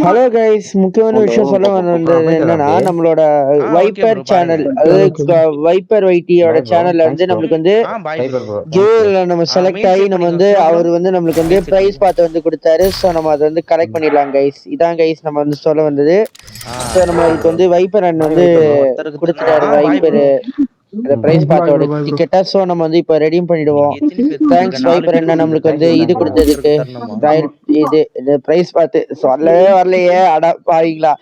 Hello guys, முக்கியமான விஷயம் சொல்ல வந்தது என்னன்னா, நம்மளோட வைப்பர் சேனல், அதாவது வைப்பர் வைட்டியோட சேனல்ல வந்து நம்மளுக்கு வந்து கேல நம்ம செலக்ட் ஆகி நம்ம வந்து அவர் வந்து நம்மளுக்கு வந்து பிரைஸ் பார்த்து வந்து கொடுத்தாரு. ஸோ நம்ம அதை வந்து கலெக்ட் பண்ணிடலாம் கைஸ். இதான் கைஸ் நம்ம வந்து சொல்ல வந்தது. ஸோ நம்மளுக்கு வந்து வைப்பர் அண்ணன் வந்து கொடுத்துட்டாரு வைப்பர் பிரைஸ் பார்த்தோட டிக்கெட்டா. ஸோ நம்ம வந்து இப்போ ரெடீம் பண்ணிடுவோம். தேங்க்ஸ் வைப்பர் அண்ணன் நம்மளுக்கு வந்து இது கொடுத்ததுக்கு. இது பிரைஸ் பார்த்து சொல்லவே வரலையே, அட பாவீங்களா,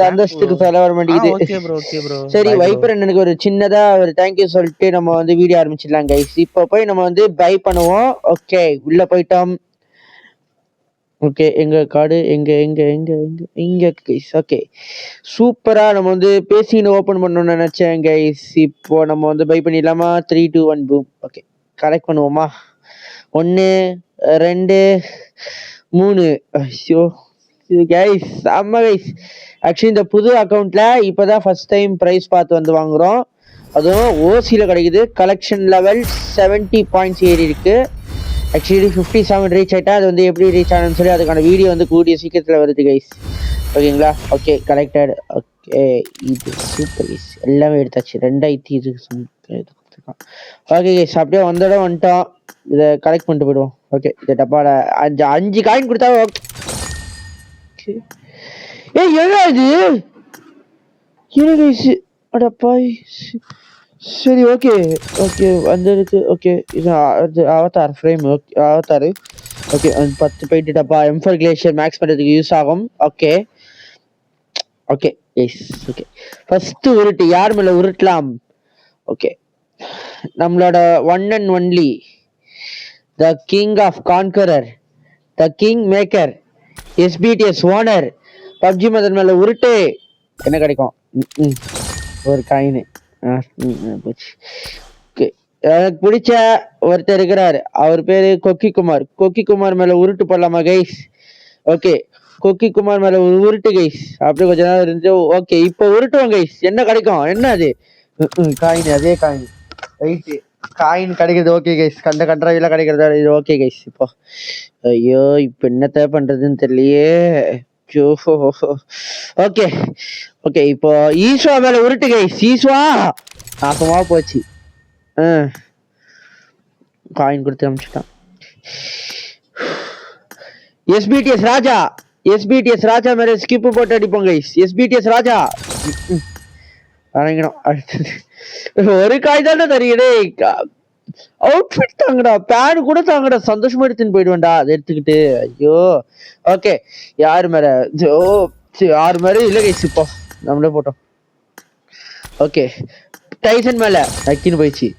சந்தோஷத்துக்கு சொல்ல வர மாட்டேங்குது. சரி, வைப்பர் அண்ணனுக்கு ஒரு சின்னதா ஒரு தேங்க்யூ சொல்லிட்டு நம்ம வந்து வீடியோ ஆரம்பிச்சிடலாம் கைஸ். இப்போ போய் நம்ம வந்து பை பண்ணுவோம். ஓகே, உள்ள போயிட்டோம். ஓகே, எங்க கார்டு எங்க எங்க எங்க எங்க இங்க கைஸ். ஓகே, சூப்பரா நம்ம வந்து பேசின்னு ஓபன் பண்ணணும்னு நினைச்சேன் கைஸ். இப்போ நம்ம வந்து பை பண்ணிடலாமா? 3 2 1 பூம். ஓகே, கலெக்ட் பண்ணுவோமா? 1 2 3. ஐயோ கைஸ், செம்ம கைஸ். ஆக்சுவலி இந்த புது அக்கௌண்ட்ல இப்போதான் ஃபர்ஸ்ட் டைம் ப்ரைஸ் பார்த்து வந்து வாங்குறோம். அதுவும் ஓசியில் கிடைக்குது. கலெக்ஷன் லெவல் 70 பாயிண்ட்ஸ் ஏறி இருக்கு. ஆக்சுவலி 57 ரீச் ஆயிட்டா. அது வந்து எப்படி ரீச் ஆனதுன்னு சொல்லி அதுக்கான வீடியோ வந்து கூடிய சீக்கிரத்தில் வருது கைஸ். ஓகேங்களா? Okay, collected. ஓகே, இது சூப்பர் கைஸ். எல்லாமே எடுத்தாச்சு. 2000 இது கொடுத்துருக்கான். ஓகே கைஸ், அப்படியே வந்துட்டோம். இதை கலெக்ட் பண்ணிட்டு போயிடுவோம். ஓகே, இந்த டப்பால 5 காயின் கொடுத்தா ஓகே. ஏய், என்ன இது? என்ன கைஸ்? அடப்பாய். சரி, ஓகே ஓகே வந்துருக்கு. ஓகே, இது avatar frame. Okay, avatar. Okay, 10 போயிட்டு டப்பா M4 கிளேஷியர் மேக்ஸ் பண்ணுறதுக்கு யூஸ் ஆகும். Okay okay yes. Okay, first உருட்டு யார் மேலே உருட்டலாம்? ஓகே, நம்மளோட one and only the king of conqueror, the king maker, SBTS owner PUBG Madan மேலே உருட்டு. என்ன கிடைக்கும்? ஒரு காயின். போச்சு. எனக்கு பிடிச்ச ஒருத்தர் இருக்கிறார், அவர் பேரு கொக்கி குமார். கொக்கி குமார் மேல உருட்டு போடலாமா கைஸ்? ஓகே, கொக்கி குமார் மேல ஒரு உருட்டு கைஸ். அப்படியே கொஞ்ச நேரம் இருந்து ஓகே, இப்போ உருட்டுவோம் கைஸ். என்ன கிடைக்கும்? என்ன அது? காயின், அதே காயின். ரைட்டு, காயின் கிடைக்கிறது. ஓகே கைஸ், கண்ட கண்ட்ராவில கிடைக்கிறதா இது? Okay guys. இப்போ ஐயோ, இப்போ என்னத்த பண்றதுன்னு தெரியலையே. ஓகே ஓகே, இப்போ ஈஸ்வா மேல உருட்டு கைஸ். ஈஸ்வா நாசமா போச்சு. காயின் கொடுத்து அனுப்பிச்சுட்டான். SBTS ராஜா, SBTS ராஜா மேல ஸ்கிப் போட்டு அடிப்போம் கைஸ். SBTS ராஜா வணங்கணும். ஒரு காய் தானே தெரியுது. அவுட்ஃபிட் தாங்கடா, பேன் கூட தாங்கடா, சந்தோஷமா எடுத்துன்னு போயிடுவேன்டா அதை எடுத்துக்கிட்டு. ஐயோ. ஓகே, யாரு மேல? ஓ, யாரு மேல இல்லை கைஸ். இப்போ நம்மளே போட்டோம். ஓகே, டைசன் மேல நக்கின்னு போயிடுச்சு.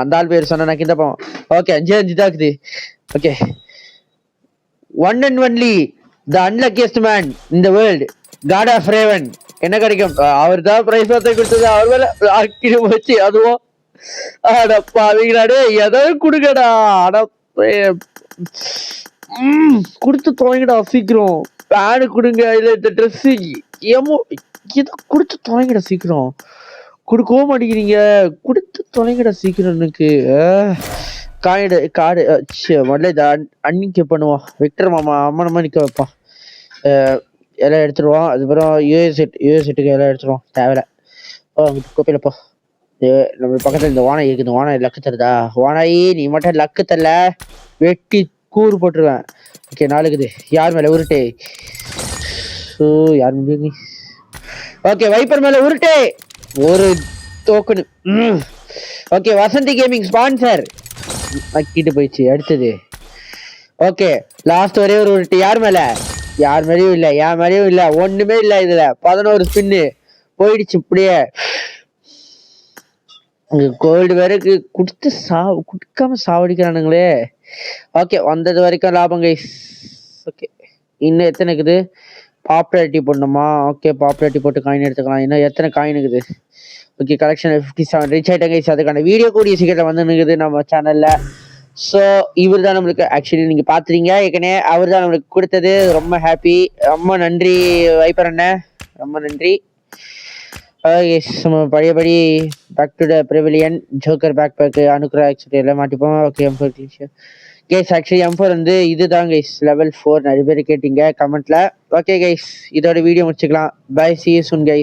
அந்த ஆள் பேர் சொன்ன நக்கின்னு போவோம். ஓகே, 5 தான் இருக்குது. Okay, one and only the unluckiest man in the world, god of raven. என்ன கிடைக்கும்? அவர் தான் பிரைஸ் பார்த்து கொடுத்தது. அவர் மேல ஆக்கிட்டு போச்சு. அதுவும் அடப்பாவீங்களாடே, ஏதாவது கொடுங்கடா. அட கொடுத்து துவங்கிடா சீக்கிரம். பேனு கொடுங்க, இல்ல இந்த ட்ரெஸ் ஏமோ ஏதோ கொடுத்து துவங்கிடா சீக்கிரம். கொடுக்கவும் மாட்டேங்கிறீங்க. கொடுத்து தொலைங்கடா சீக்கிரம். எனக்கு காடு காடு முதல்ல இதை அன்னிக்க பண்ணுவோம். விக்டர் மாமா அம்மனமா நிற்க வைப்பான். எல்லாம் எடுத்துருவோம். அதுக்கப்புறம் யூஎஸ்எட்டுக்கு எல்லாம் எடுத்துருவோம். தேவையில்ல. அங்கிட்டு கோப்பையிலப்போ. நம்ம பக்கத்தில் இந்த ஓனை இருக்குது. இந்த ஓனை லக்கு தருதா? ஓனாயி, நீ மட்டும் லக்கு தரல வெட்டி கூறு போட்டுருவேன். ஓகே, நாளுக்குது. யார் மேலே உருட்டு? யார் முடியுங்க? ஓகே, வைப்பர் மேலே உருட்டு. ஒரு token. Okay, Vasanthi gaming sponsor. நக்கிட்டு போயிடுச்சு. அடுத்தது ஓகே, லாஸ்ட் ஒரே ஒரு உருட்டு. யார் மேல? யார் மேலேயும் இல்லை, யார் மேலேயும் இல்லை, ஒண்ணுமே இல்லை. இதுல 11 ஸ்பின்னு போயிடுச்சு. இப்படியே கோல்டு வேற கொடுத்து குடுக்காம சாவடிக்கிறானுங்களே. ஓகே, வந்தது வரைக்கும் லாபம் கைஸ். ஓகே, இன்னும் எத்தனை இருக்குது? பாப்புலாரிட்டி போடணுமா? ஓகே, பாப்புலாரிட்டி போட்டு காயின் எடுத்துக்கலாம். இன்னும் எத்தனை காயின் இருக்குது? ஓகே, கலெக்ஷன் 57 ரீச் ஆகிட்டேன் கைஸ். அதுக்கான வீடியோ கூடிய சீக்கிரம் வந்து நிற்குது நம்ம சேனல்ல. ஸோ இவர் தான் நம்மளுக்கு ஆக்சுவலி நீங்கள் பார்த்துறீங்க ஏற்கனவே. அவர் தான் நம்மளுக்கு கொடுத்தது. ரொம்ப ஹாப்பி. ரொம்ப நன்றி வைப்பர் அண்ணன், ரொம்ப நன்றி. எஸ், நம்ம பழையபடி பேக் டு த ப்ரிவிலியன் ஜோக்கர் பேக் பேக்கு அனுக்குறா எக்ஸெட்ரா எல்லாம் மாட்டிப்போம். Okay, M4 glacier guys actually M4 வந்து இதுதான் கைஸ் லெவல் 4 நிறைய பேர் கேட்டீங்க கமெண்ட்ல. ஓகே கைஸ் இதோட வீடியோ முடிச்சுக்கலாம். Bye, see you soon guys.